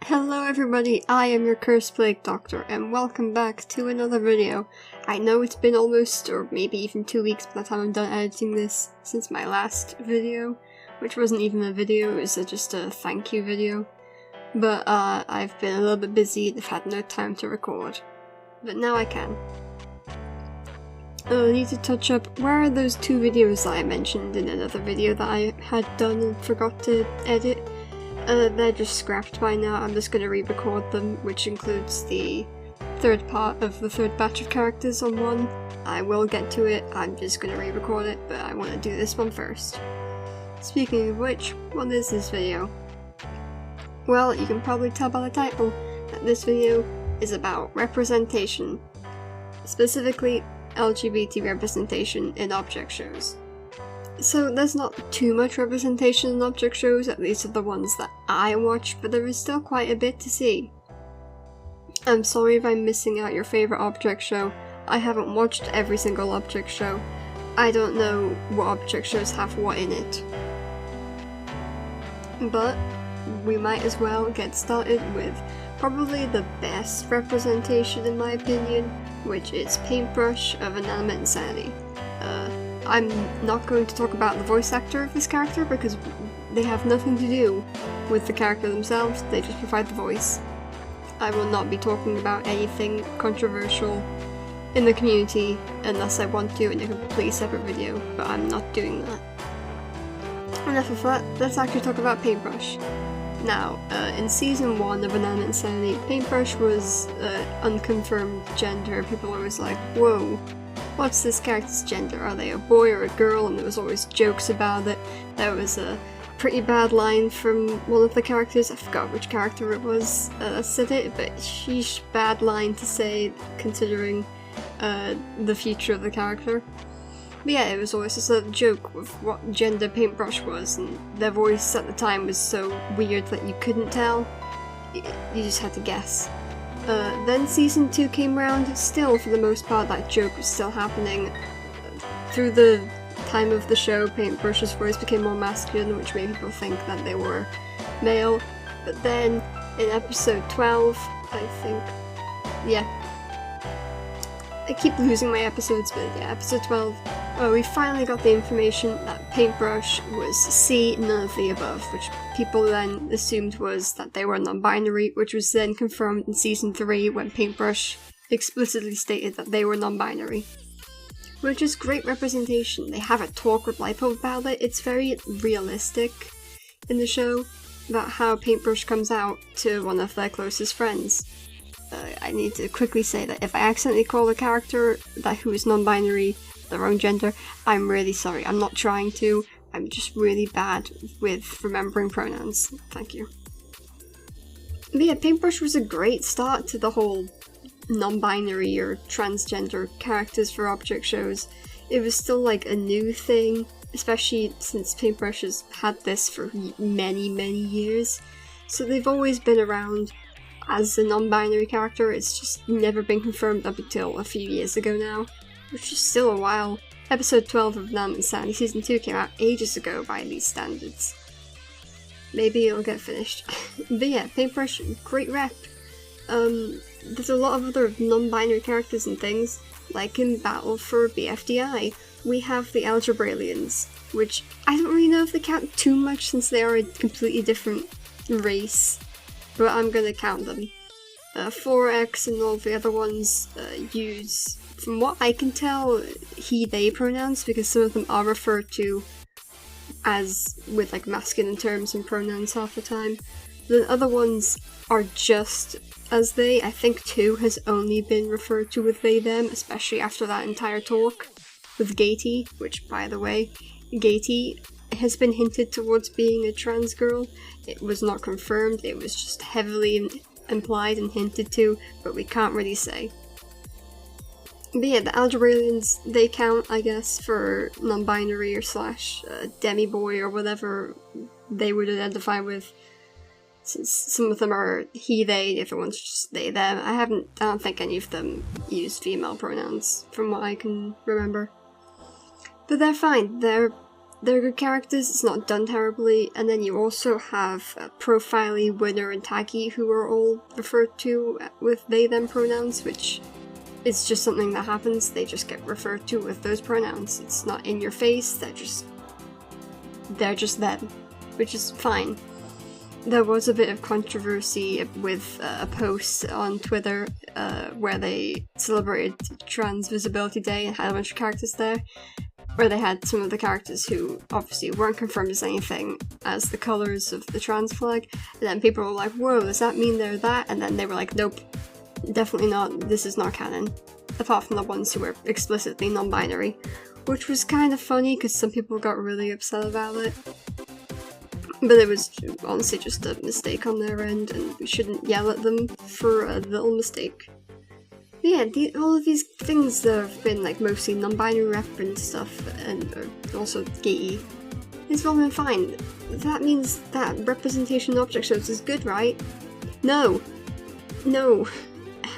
Hello everybody, I am your Cursed Plague Doctor, and welcome back to another video. I know it's been almost, or maybe even 2 weeks by the time I'm done editing this, since my last video, which wasn't even a video, it was just a thank you video. But I've been a little bit busy and I've had no time to record. But now I can. I need to touch up, where are those 2 videos that I mentioned in another video that I had done and forgot to edit? They're just scrapped by now. I'm just going to re-record them, which includes the third part of the third batch of characters on one. I will get to it, I'm just going to re-record it, but I want to do this one first. Speaking of which, what is this video? Well, you can probably tell by the title that this video is about representation. Specifically, LGBT representation in object shows. So there's not too much representation in object shows, at least of the ones that I watch, but there is still quite a bit to see. I'm sorry if I'm missing out your favourite object show. I haven't watched every single object show. I don't know what object shows have what in it. But we might as well get started with probably the best representation in my opinion, which is Paintbrush of Inanimate Insanity. I'm not going to talk about the voice actor of this character because they have nothing to do with the character themselves, they just provide the voice. I will not be talking about anything controversial in the community unless I want to in a completely separate video, but I'm not doing that. Enough of that, let's actually talk about Paintbrush. Now, in season 1 of Inanimate Insanity, Paintbrush was unconfirmed gender. People were always like, whoa. What's this character's gender? Are they a boy or a girl? And there was always jokes about it. There was a pretty bad line from one of the characters, I forgot which character it was said it, but sheesh, bad line to say considering the future of the character. But yeah, it was always just a joke with what gender Paintbrush was, and their voice at the time was so weird that you couldn't tell. You just had to guess. Then season 2 came around, still for the most part that joke was still happening. Through the time of the show, Paintbrush's voice became more masculine, which made people think that they were male. But then, in episode 12, I think, yeah. I keep losing my episodes, but yeah, episode 12, we finally got the information that Paintbrush was C, none of the above, which people then assumed was that they were non-binary, which was then confirmed in season 3 when Paintbrush explicitly stated that they were non-binary. Which is great representation. They have a talk with Lipo about it. It's very realistic in the show about how Paintbrush comes out to one of their closest friends. I need to quickly say that if I accidentally call a character who is non-binary their own gender, I'm really sorry. I'm not trying to. I'm just really bad with remembering pronouns. Thank you. But yeah, Paintbrush was a great start to the whole non-binary or transgender characters for object shows. It was still like a new thing, especially since Paintbrush has had this for many years. So they've always been around as a non-binary character. It's just never been confirmed up until a few years ago now, which is still a while. Episode 12 of Inanimate Insanity Season 2 came out ages ago by these standards. Maybe it'll get finished. But yeah, Paintbrush, great rep. There's a lot of other non-binary characters and things, like in Battle for BFDI. We have the Algebralians, which I don't really know if they count too much since they are a completely different race, but I'm gonna count them. 4X and all the other ones use, from what I can tell, he/they pronouns, because some of them are referred to as with like masculine terms and pronouns half the time. The other ones are just as they. I think 2 has only been referred to with they/them, especially after that entire talk with Gaty, which, by the way, Gaty has been hinted towards being a trans girl. It was not confirmed, it was just heavily implied and hinted to, but we can't really say. But yeah, the Algebralians, they count, I guess, for non-binary or slash demi-boy or whatever they would identify with, since some of them are he/they, the other ones just they/them. I don't think any of them use female pronouns, from what I can remember. But they're fine, they're they're good characters, it's not done terribly, and then you also have Profiley, Winner, and Taki, who are all referred to with they-them pronouns, which is just something that happens. They just get referred to with those pronouns. It's not in your face, they're just them, which is fine. There was a bit of controversy with a post on Twitter where they celebrated Trans Visibility Day and had a bunch of characters there, where they had some of the characters who obviously weren't confirmed as anything as the colours of the trans flag, and then people were like, whoa, does that mean they're that? And then they were like, nope, definitely not, this is not canon, apart from the ones who were explicitly non-binary, which was kind of funny because some people got really upset about it. But it was honestly just a mistake on their end, and we shouldn't yell at them for a little mistake. But yeah, all of these things that have been like mostly non-binary reference stuff, and also gay, it's all been fine. That means that representation in object shows is good, right? No! No!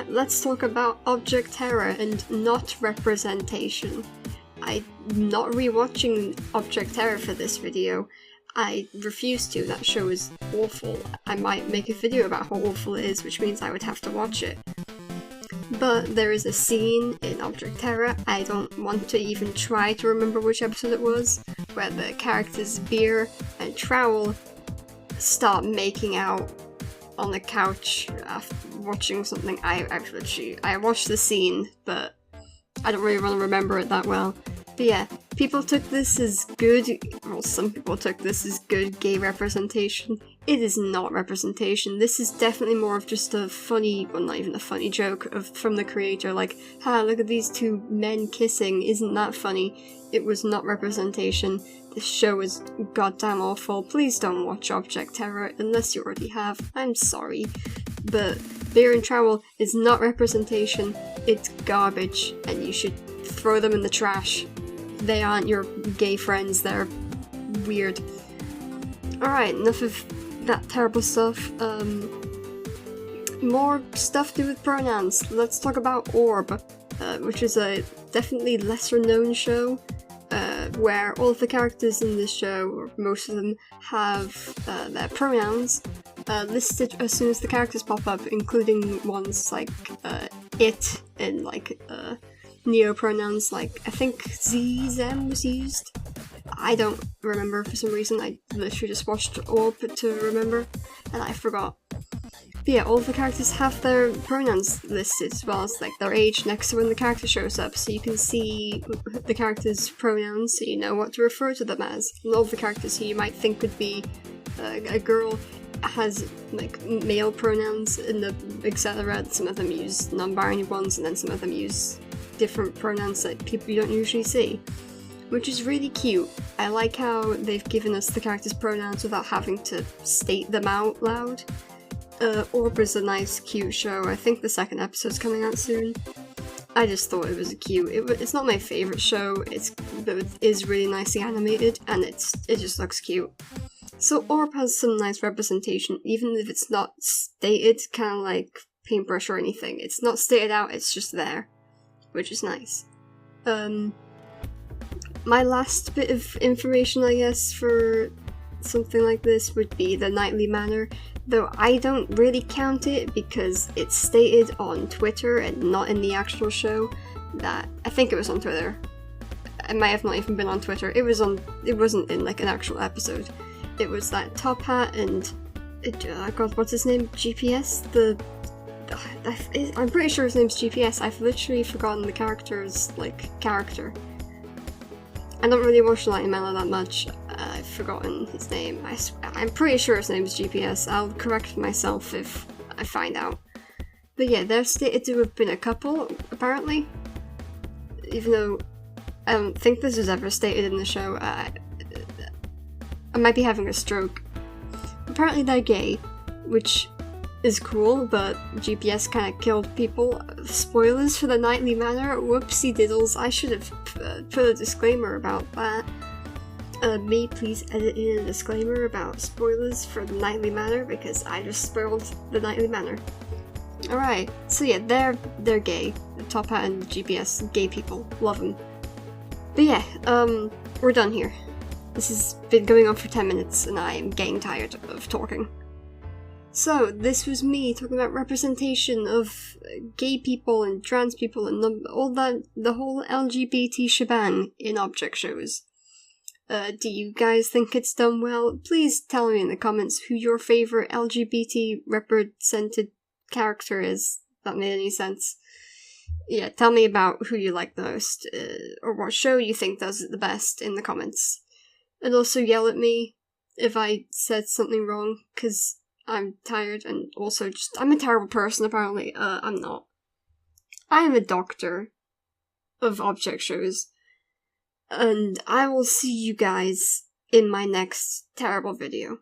Let's talk about object terror and not representation. I'm not rewatching Object Terror for this video. I refuse to, that show is awful. I might make a video about how awful it is, which means I would have to watch it. But there is a scene in Object Terror, I don't want to even try to remember which episode it was, where the characters Beer and Trowel start making out on the couch after watching something. I watched the scene, but I don't really want to remember it that well. But yeah, people took this as good, well, some people took this as good gay representation. It is not representation. This is definitely more of just a funny, well, not even a funny joke from the creator, like, look at these two men kissing, isn't that funny? It was not representation. This show is goddamn awful. Please don't watch Object Terror unless you already have. I'm sorry. But Beer and Trowel is not representation. It's garbage, and you should throw them in the trash. They aren't your gay friends, they're weird. Alright, enough of that terrible stuff. More stuff to do with pronouns. Let's talk about Orb, which is a definitely lesser known show, where all of the characters in this show, or most of them, have their pronouns listed as soon as the characters pop up, including ones like it and like neo-pronouns, like I think them was used. I don't remember for some reason. I literally just watched Orb to remember, and I forgot. But yeah, all of the characters have their pronouns listed, as well as like their age next to when the character shows up, so you can see the character's pronouns, so you know what to refer to them as. And all of the characters who you might think would be a girl has like male pronouns in the etc. Some of them use non-binary ones, and then some of them use different pronouns that people you don't usually see, which is really cute. I like how they've given us the characters' pronouns without having to state them out loud. Orb is a nice, cute show. I think the second episode's coming out soon. I just thought it was cute. It's not my favourite show, but it is really nicely animated, and it just looks cute. So Orb has some nice representation, even if it's not stated, kind of like Paintbrush or anything. It's not stated out, it's just there, which is nice. My last bit of information, I guess, for something like this would be the nightly manor, though I don't really count it because it's stated on Twitter and not in the actual show. That I think it was on Twitter. It might have not even been on Twitter. It wasn't in like an actual episode. It was that Top Hat and God, what's his name? GPS? I'm pretty sure his name's GPS. I've literally forgotten the character's character. I don't really watch Light and Mellow that much. I've forgotten his name. I'm pretty sure his name is GPS. I'll correct myself if I find out. But yeah, they're stated to have been a couple, apparently. Even though I don't think this is ever stated in the show. I might be having a stroke. Apparently they're gay, which is cool, but GPS kind of killed people. Spoilers for the Nightly Manor? Whoopsie diddles, I should have put a disclaimer about that. May please edit in a disclaimer about spoilers for the Nightly Manor, because I just spoiled the Nightly Manor. Alright, so yeah, they're gay. Top Hat and GPS, gay people. Love them. But yeah, we're done here. This has been going on for 10 minutes and I am getting tired of talking. So, this was me talking about representation of gay people and trans people and the whole LGBT shebang in object shows. Do you guys think it's done well? Please tell me in the comments who your favorite LGBT represented character is. That made any sense. Yeah, tell me about who you like the most, or what show you think does it the best in the comments. And also yell at me if I said something wrong, because I'm tired, and also just, I'm a terrible person apparently. I'm not. I am a doctor of object shows. And I will see you guys in my next terrible video.